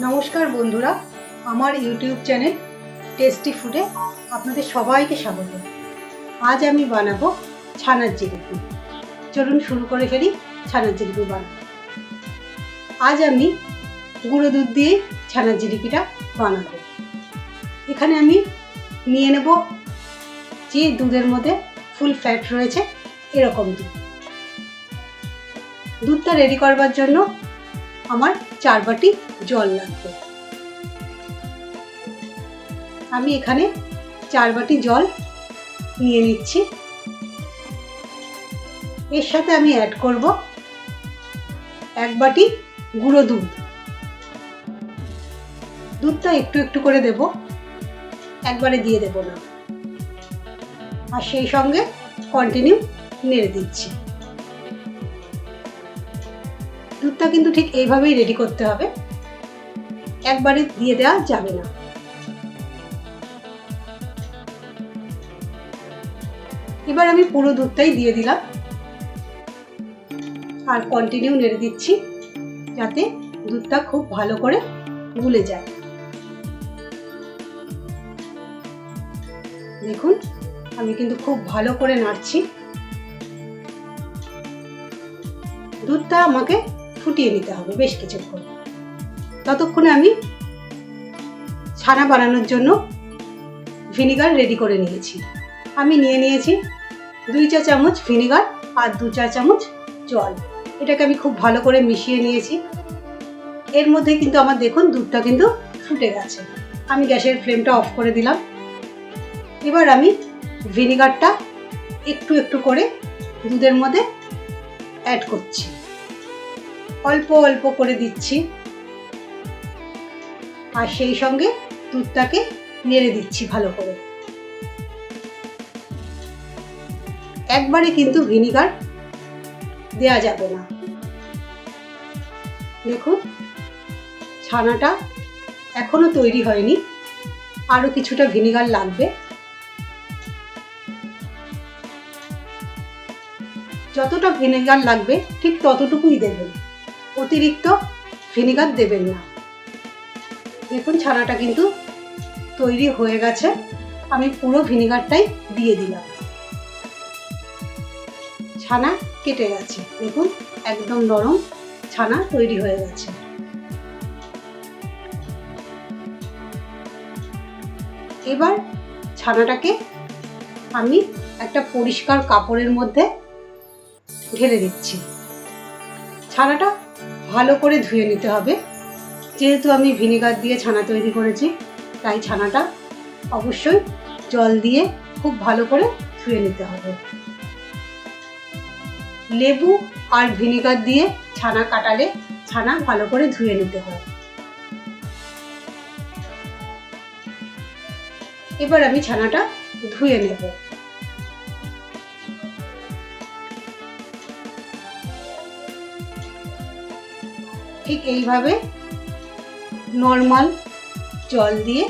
নমস্কার বন্ধুরা, আমার ইউটিউব চ্যানেল টেস্টি ফুডে আপনাদের সবাইকে স্বাগত। আজ আমি বানাবো ছানার জিলিপি। চলুন শুরু করে ফেলি ছানার জিলিপি বানাবো। আজ আমি গুঁড়ো দুধ দিয়ে ছানার জিলিপিটা বানাবো। এখানে আমি নিয়ে নেব যে দুধের মধ্যে ফুল ফ্যাট রয়েছে এরকম দুধ। দুধটা রেডি করবার জন্য আমার 4 বাটি জল লাগবে। আমি এখানে 4 বাটি জল নিয়ে নিচ্ছি। এর সাথে আমি অ্যাড করব 1 বাটি গুঁড়ো দুধ। দুধটা একটু একটু করে দেব, একবারে দিয়ে দেব না। আর সেই সঙ্গে কন্টিনিউ নেড়ে দিচ্ছি। দুধটা কিন্তু ঠিক এইভাবেই রেডি করতে হবে, একবারে দিয়ে দেওয়া যাবে না। এবার আমি পুরো দুধটাই দিয়ে দিলাম আর কন্টিনিউ নেড়ে দিচ্ছি যাতে দুধটা খুব ভালো করে গুলে যায়। দেখুন আমি কিন্তু খুব ভালো করে নাড়ছি। দুধটা আমাকে ফুটিয়ে নিতে হবে বেশ কিছুক্ষণ। ততক্ষণে আমি ছানা বানানোর জন্য ভিনিগার রেডি করে নিয়েছি। আমি নিয়ে নিয়েছি 2 চা চামচ ভিনিগার আর 2 চা চামচ জল। এটাকে আমি খুব ভালো করে মিশিয়ে নিয়েছি। এর মধ্যে কিন্তু আমার দেখুন দুধটা কিন্তু ফুটে গেছে। আমি গ্যাসের ফ্লেমটা অফ করে দিলাম। এবার আমি ভিনিগারটা একটু একটু করে দুধের মধ্যে অ্যাড করছি, অল্প অল্প করে দিচ্ছি আর সেই সঙ্গে দুধটাকে নেড়ে দিচ্ছি ভালো করে। একবারে কিন্তু ভিনিগার দেয়া যাবে না। দেখুন ছানাটা এখনো তৈরি হয়নি, আরো কিছুটা ভিনিগার লাগবে। যতটা ভিনিগার লাগবে ঠিক ততটুকুই দেবেন, অতিরিক্ত ভিনিগার দেবেন না। দেখুন ছানাটা কিন্তু তৈরি হয়ে গেছে। আমি পুরো ভিনিগারটাই দিয়ে দিলাম। ছানা কেটে গেছে, দেখুন একদম নরম ছানা তৈরি হয়ে গেছে। এবার ছানাটাকে আমি একটা পরিষ্কার কাপড়ের মধ্যে ঢেলে দিচ্ছি। ছানাটা ভালো করে ধুয়ে নিতে হবে। যেহেতু আমি ভিনিগার দিয়ে ছানা তৈরি করেছি তাই ছানাটা অবশ্যই জল দিয়ে খুব ভালো করে ধুয়ে নিতে হবে। লেবু আর ভিনিগার দিয়ে ছানা কাটালে ছানা ভালো করে ধুয়ে নিতে হয়। এবার আমি ছানাটা ধুয়ে নেব। ঠিক এইভাবে নর্মাল জল দিয়ে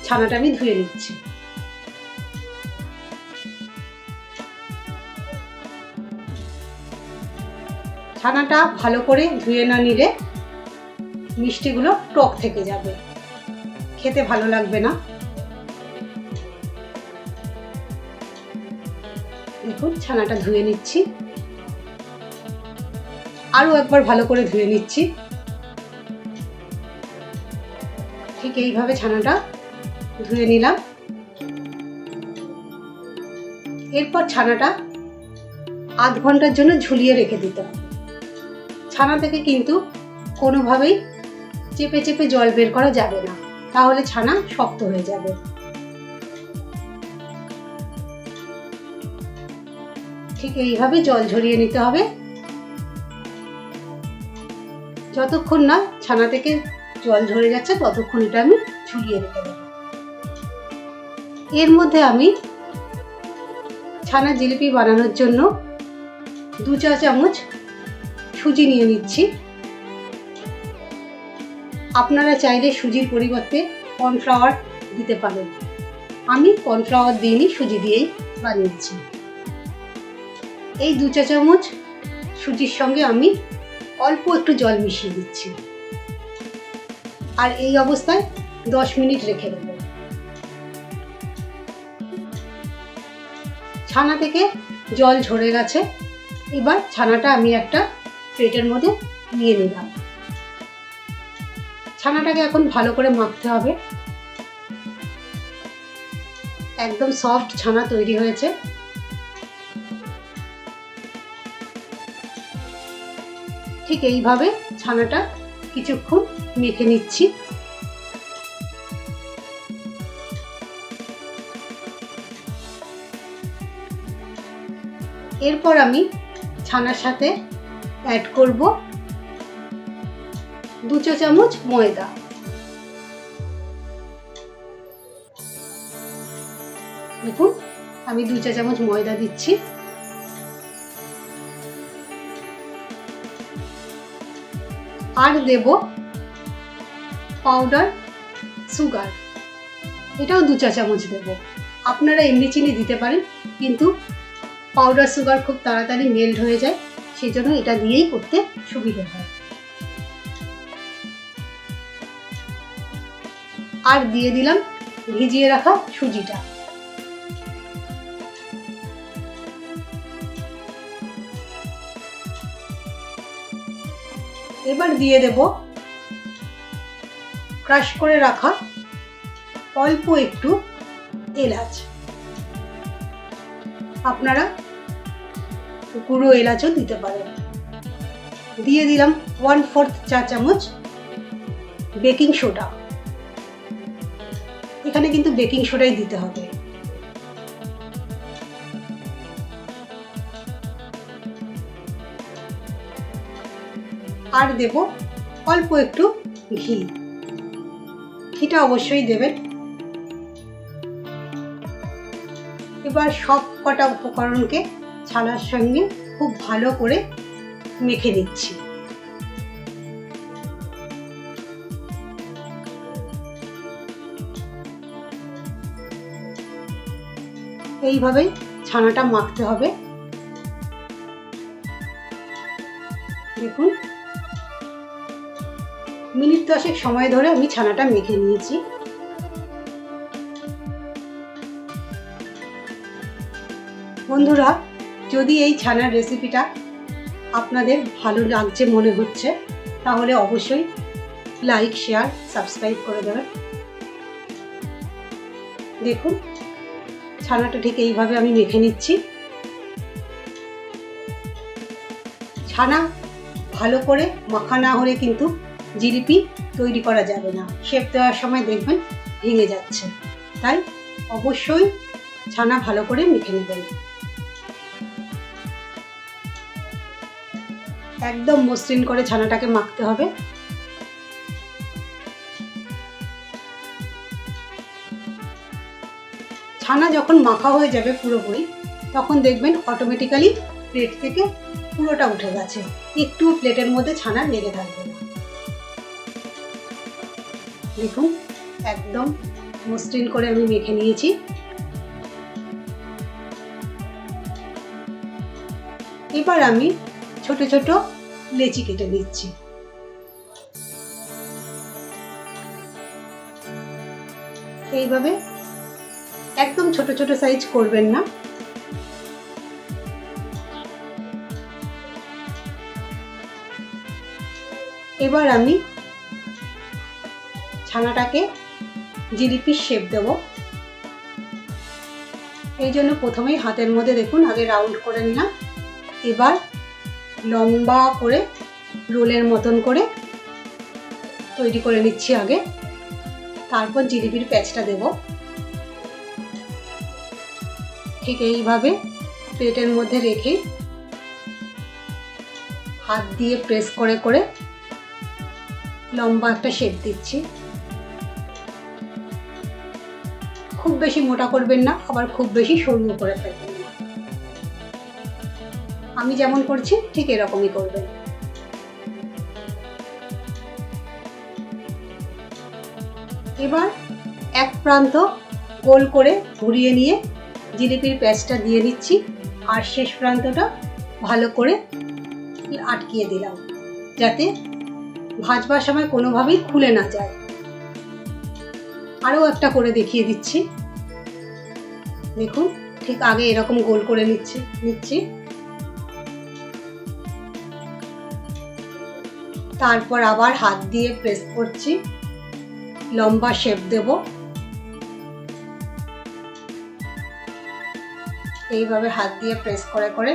ছানাটা আমি ধুয়ে নিচ্ছি। ছানাটা ভালো করে ধুয়ে না নিলে মিষ্টিগুলো টক থেকে যাবে, খেতে ভালো লাগবে না। দেখুন ছানাটা ধুয়ে নিচ্ছি, আরো একবার ভালো করে ধুয়ে নিচ্ছি। ঠিক এইভাবে ছানাটা ধুয়ে নিলাম। এরপর ছানাটা আধ ঘন্টার জন্য ঝুলিয়ে রেখে দিতে হবে। ছানা থেকে কিন্তু কোনোভাবেই চেপে চেপে জল বের করা যাবে না, তাহলে ছানা শক্ত হয়ে যাবে। ঠিক এইভাবে জল ঝরিয়ে নিতে হবে। যতক্ষণ না ছানা থেকে জল ঝরে যাচ্ছে ততক্ষণ এটা আমি ঝুলিয়ে রেখে দেব। এর মধ্যে আমি ছানার জিলিপি বানানোর জন্য 2 চা চামচ সুজি নিয়ে নিচ্ছি। আপনারা চাইলে সুজির পরিবর্তে কর্নফ্লাওয়ার দিতে পারেন। আমি কর্নফ্লাওয়ার দিইনি, সুজি দিয়েই বানিয়েছি। এই 2 চা চামচ সুজির সঙ্গে আমি অল্প একটু জল মিশিয়ে দিচ্ছি। আর এই অবস্থায় 10 মিনিট রেখে দেব। ছানা থেকে জল ঝরে গেছে। এবার ছানাটা আমি একটা প্লেটের মধ্যে নিয়ে নিলাম। ছানাটাকে এখন ভালো করে মাখতে হবে। একদম সফট ছানা তৈরি হয়েছে। ঠিক এইভাবে ছানাটা কিছুক্ষণ মেখে নিচ্ছি। এরপর আমি ছানার সাথে অ্যাড করব 2 চা চামচ ময়দা। দেখুন আমি 2 চা চামচ ময়দা দিচ্ছি। আর দেব পাউডার সুগার, এটাও 2 চা চামচ দেব। আপনারা এমনি চিনি দিতে পারেন, কিন্তু পাউডার সুগার খুব তাড়াতাড়ি মেল্ট হয়ে যায়, সেই জন্য এটা দিয়েই করতে সুবিধা হয়। আর দিয়ে দিলাম ভিজিয়ে রাখা সুজিটা। এবার দিয়ে দেব ক্রাশ করে রাখা অল্প একটু এলাচ। আপনারা গুঁড়ো এলাচও দিতে পারেন। দিয়ে দিলাম 1/4 চা চামচ বেকিং সোডা। এখানে কিন্তু বেকিং সোডাই দিতে হবে। আর দেব অল্প একটু ঘি। ঘিটা অবশ্যই দেবেন। এবার সব কটা উপকরণকে ছানার সঙ্গে খুব ভালো করে মেখে নিচ্ছি। এইভাবেই ছানাটা মাখতে হবে। দেখুন মিনিট 10 সময় ধরে আমি ছানাটা মেখে নিয়েছি। বন্ধুরা, যদি এই ছানার রেসিপিটা আপনাদের ভালো লাগছে মনে হচ্ছে, তাহলে অবশ্যই লাইক, শেয়ার, সাবস্ক্রাইব করে দেবেন। দেখুন ছানাটা ঠিক এইভাবে আমি মেখে নিচ্ছি। ছানা ভালো করে মাখা না হলে কিন্তু জিলিপি তৈরি করা যাবে না। শেপ দেওয়ার সময় দেখবেন ভেঙে যাচ্ছে, তাই অবশ্যই ছানা ভালো করে মেখে নেবেন। একদম মসৃণ করে ছানাটাকে মাখতে হবে। ছানা যখন মাখা হয়ে যাবে পুরোপুরি, তখন দেখবেন অটোমেটিক্যালি প্লেট থেকে পুরোটা উঠে গেছে, একটু প্লেটের মধ্যে ছানা লেগে থাকবে না। দেখুন একদম মসৃণ করে আমি মেখে নিয়েছি। এবার আমি ছোট ছোট লেচি কেটে নিচ্ছি। এইভাবে একদম ছোট ছোট সাইজ করবেন না। এবার আমি ছানাটাকে জিলিপির শেপ দেব। এই জন্য প্রথমেই হাতের মধ্যে দেখুন আগে রাউন্ড করে নিলাম। এবার লম্বা করে রোলের মতন করে তৈরি করে নিচ্ছি আগে, তারপর জিলিপির প্যাচটা দেব। ঠিক এইভাবে প্লেটের মধ্যে রেখে হাত দিয়ে প্রেস করে করে লম্বা একটা শেপ দিচ্ছি। খুব বেশি মোটা করবেন না, আবার খুব বেশি সরু করে ফেলবেন না। আমি যেমন করছি ঠিক এরকমই করবেন। এবার এক প্রান্ত গোল করে ঘুরিয়ে নিয়ে জিলিপির প্যাচটা দিয়ে দিচ্ছি, আর শেষ প্রান্তটা ভালো করে আটকিয়ে দিলাম, যাতে ভাজবার সময় কোনোভাবেই খুলে না যায়। আরও একটা করে দেখিয়ে দিচ্ছি। দেখুন, ঠিক আগে এরকম গোল করে নিচ্ছি, তারপর আবার হাত দিয়ে প্রেস করছি, লম্বা শেপ দেব। এইভাবে হাত দিয়ে প্রেস করে করে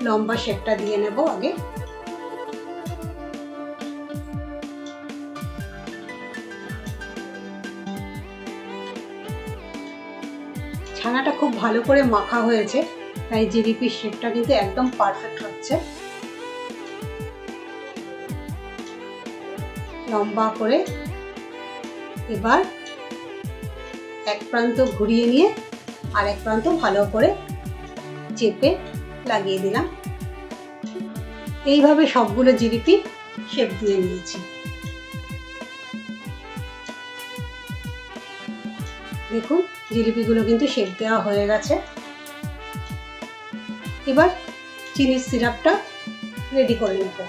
লম্বা শেপটা দিয়ে নেব আগে। ছানাটা খুব ভালো করে মাখা হয়েছে, তাই জিলিপির শেপটা কিন্তু একদম পারফেক্ট হচ্ছে। লম্বা করে এবার এক প্রান্ত ঘুরিয়ে নিয়ে আর এক প্রান্ত ভালো করে চেপে লাগিয়ে দিলাম। এইভাবে সবগুলো জিলিপি শেপ দিয়ে নিয়েছি। দেখুন, জিলিপিগুলো কিন্তু শেপ দেওয়া হয়ে গেছে। এবার চিনির সিরাপটা রেডি করে নেব।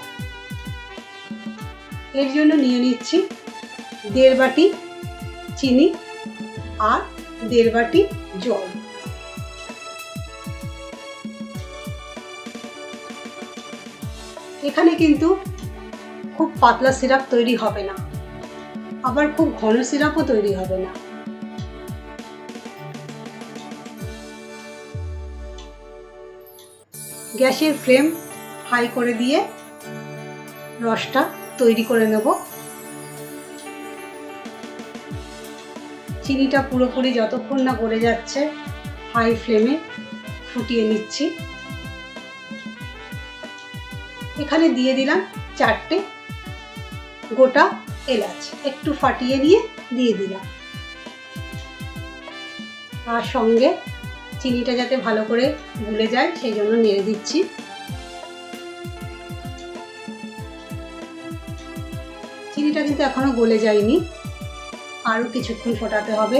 এর জন্য নিয়ে নিচ্ছি 1.5 বাটি চিনি আর 1.5 বাটি জল। এখানে কিন্তু খুব পাতলা সিরাপ তৈরি হবে না, আবার খুব ঘন সিরাপও তৈরি হবে না। গ্যাসের ফ্লেম হাই করে দিয়ে রসটা তৈরি করে নেব। চিনিটা পুরোপুরি যতক্ষণ না গলে যাচ্ছে হাই ফ্লেমে ফুটিয়ে নিচ্ছি। এখানে দিয়ে দিলাম 4টে গোটা এলাচ, একটু ফাটিয়ে নিয়ে দিয়ে দিলাম। আর সঙ্গে চিনিটা যাতে ভালো করে গুলে যায় সেই জন্য নেড়ে দিচ্ছি। চিনিটা কিন্তু এখনো গলে যায়নি, আরো কিছুক্ষণ ফোটাতে হবে।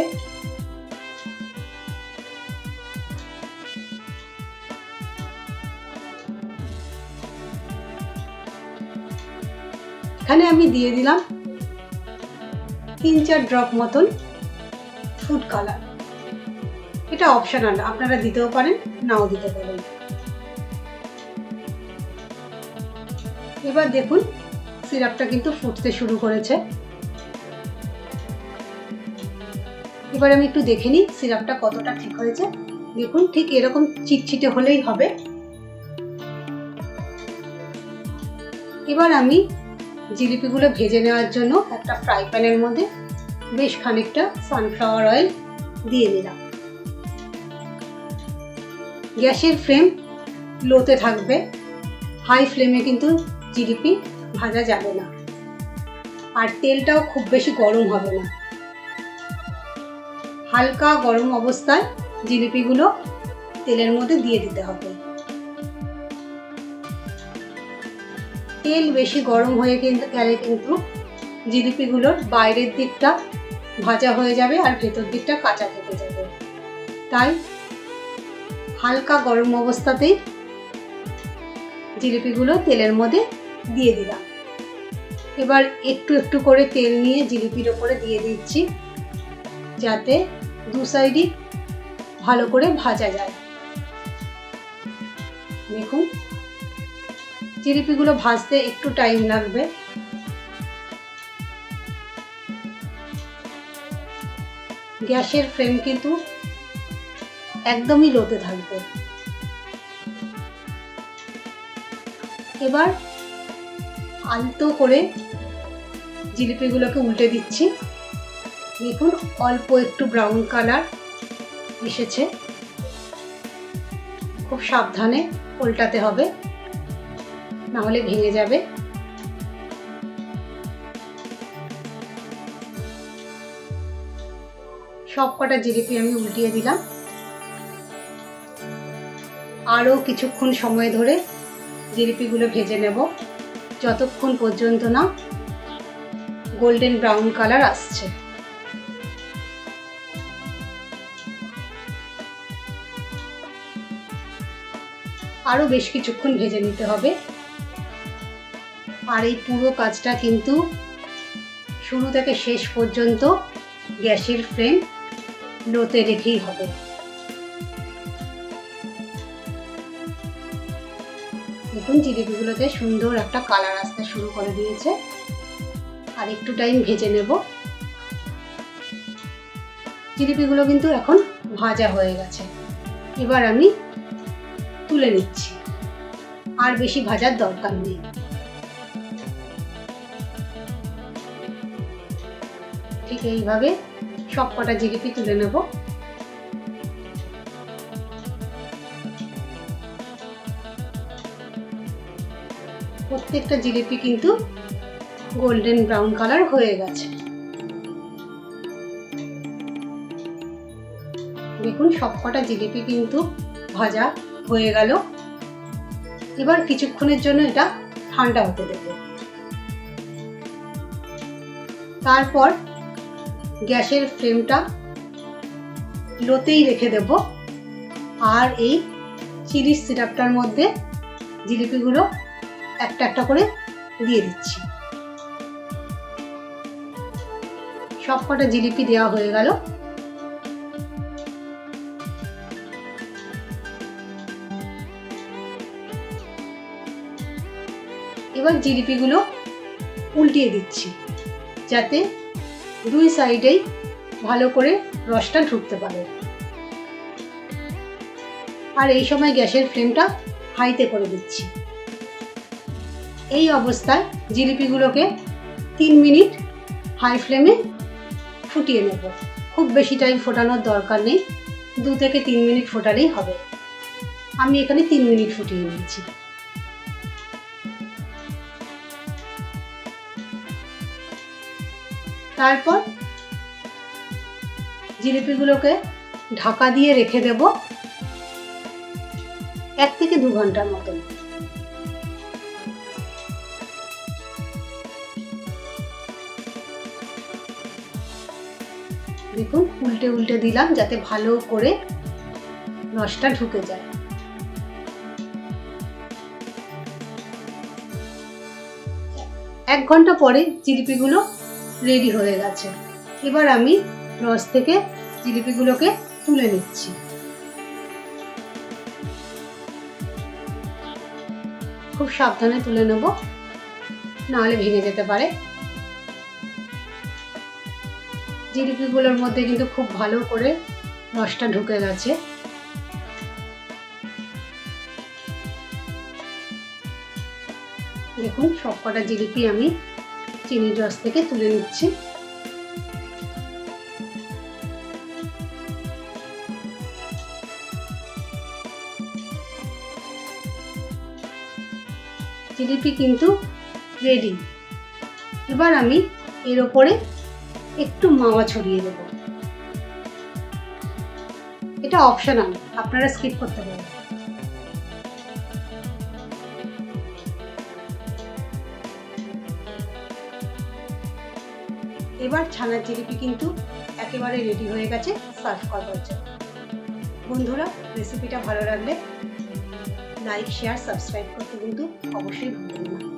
এখানে আমি দিয়ে দিলাম 3-4 ড্রপ মতন ফুড কালার। এটা অপশনাল, আপনারা দিতেও পারেন, নাও দিতে পারেন। এবার দেখুন সিরাপটা কিন্তু ফুটতে শুরু করেছে। এবার আমি একটু দেখে নিই সিরাপটা কতটা ঠিক হয়েছে। দেখুন, ঠিক এরকম চিটচিটে হলেই হবে। এবার আমি জিলিপিগুলো ভেজে নেওয়ার জন্য একটা ফ্রাই প্যানের মধ্যে বেশ খানিকটা সানফ্লাওয়ার অয়েল দিয়ে দিলাম। গ্যাসের ফ্লেম লোতে থাকবে, হাই ফ্লেমে কিন্তু জিলিপি ভাজা যাবে না। আর তেলটাও খুব বেশি গরম হবে না, হালকা গরম অবস্থায় জিলিপিগুলো তেলের মধ্যে দিয়ে দিতে হবে। তেল বেশি গরম হয়ে গেলে কিন্তু জিলিপিগুলোর বাইরের দিকটা ভাজা হয়ে যাবে আর ভেতর দিকটা কাঁচা থেকে যাবে। তাই হালকা গরম অবস্থাতেই জিলিপিগুলো তেলের মধ্যে দিয়ে দিলাম। এবার একটু একটু করে তেল নিয়ে জিলিপির ওপরে দিয়ে দিচ্ছি, যাতে দু সাইডই ভালো করে ভাজা যায়। দেখুন, জিলিপিগুলো ভাজতে একটু টাইম লাগবে। গ্যাসের ফ্লেম কিন্তু একদমই লোতে থাকবে। এবার আলতো করে জিলিপিগুলোকে উল্টে দিচ্ছি। দেখুন, অল্প একটু ব্রাউন কালার এসেছে। খুব সাবধানে উল্টাতে হবে, না হলে ভেঙে যাবে। সব কটা জিলিপি আমি উল্টিয়ে দিলাম। আরও কিছুক্ষণ সময় ধরে জিলিপিগুলো ভেজে নেব, যতক্ষণ পর্যন্ত না গোল্ডেন ব্রাউন কালার আসছে। আরও বেশ কিছুক্ষণ ভেজে নিতে হবে। আর এই পুরো কাজটা কিন্তু শুরু থেকে শেষ পর্যন্ত গ্যাসের ফ্লেম লোতে রেখেই হবে। দেখুন জিলিপিগুলোতে সুন্দর একটা কালার আসতে শুরু করে দিয়েছে। আর একটু টাইম ভেজে নেব। জিলিপিগুলো কিন্তু এখন ভাজা হয়ে গেছে। এবার আমি তুলে নিচ্ছি, আর বেশি ভাজার দরকার নেই। ঠিক এইভাবে সবকটা জিলিপি তুলে নেব। প্রত্যেকটা জিলিপি কিন্তু গোল্ডেন ব্রাউন কালার হয়ে গেছে। দেখুন সবকটা জিলিপি কিন্তু ভাজা হয়ে গেল। এবার কিছুক্ষণের জন্য এটা ঠান্ডা হতে দেব। তারপর গ্যাসের ফ্লেমটা লোতেই রেখে দেব। আর এই চিলি সিরাপটার মধ্যে জিলিপিগুলো একটা একটা করে দিয়ে দিচ্ছি। সবকটা জিলিপি দেওয়া হয়ে গেল। এবার জিলিপিগুলো উল্টিয়ে দিচ্ছি, যাতে দুই সাইডেই ভালো করে রসটা ঢুকতে পারে। আর এই সময় গ্যাসের ফ্লেমটা হাইতে করে দিচ্ছি। এই অবস্থায় জিলিপিগুলোকে 3 মিনিট হাই ফ্লেমে ফুটিয়ে নেব। খুব বেশি টাইম ফোটানোর দরকার নেই, 2 থেকে 3 মিনিট ফোটালেই হবে। আমি এখানে 3 মিনিট ফুটিয়ে নিয়েছি। তারপর জিলিপিগুলোকে ঢাকা দিয়ে রেখে দেব 1 থেকে 2 ঘন্টার মতন। দেখুন উল্টে উল্টে দিলাম, যাতে ভালো করে রসটা ঢুকে যায়। এক ঘন্টা পরে জিলিপিগুলো রেডি হয়ে গেছে। এবার আমি রস থেকে জিলিপিগুলোকে তুলে নিচ্ছি। খুব সাবধানে তুলে নেব, নাহলে ভেঙে যেতে পারে। জিলিপিগুলোর মধ্যে কিন্তু খুব ভালো করে রসটা ঢুকে গেছে। দেখুন সবকটা জিলিপি আমি চিনির রস থেকে তুলে নিচ্ছি। জিলিপি কিন্তু রেডি। এবার আমি এর ওপরে একটু মাওয়া ছড়িয়ে দেব। এটা অপশনাল, আপনারা স্কিপ করতে পারেন। এবার ছানার জিলিপি কিন্তু একেবারে রেডি হয়ে গেছে সার্ভ করবার জন্য। বন্ধুরা রেসিপিটা ভালো লাগলে লাইক, শেয়ার, সাবস্ক্রাইব করতে কিন্তু অবশ্যই ভুলবেন না।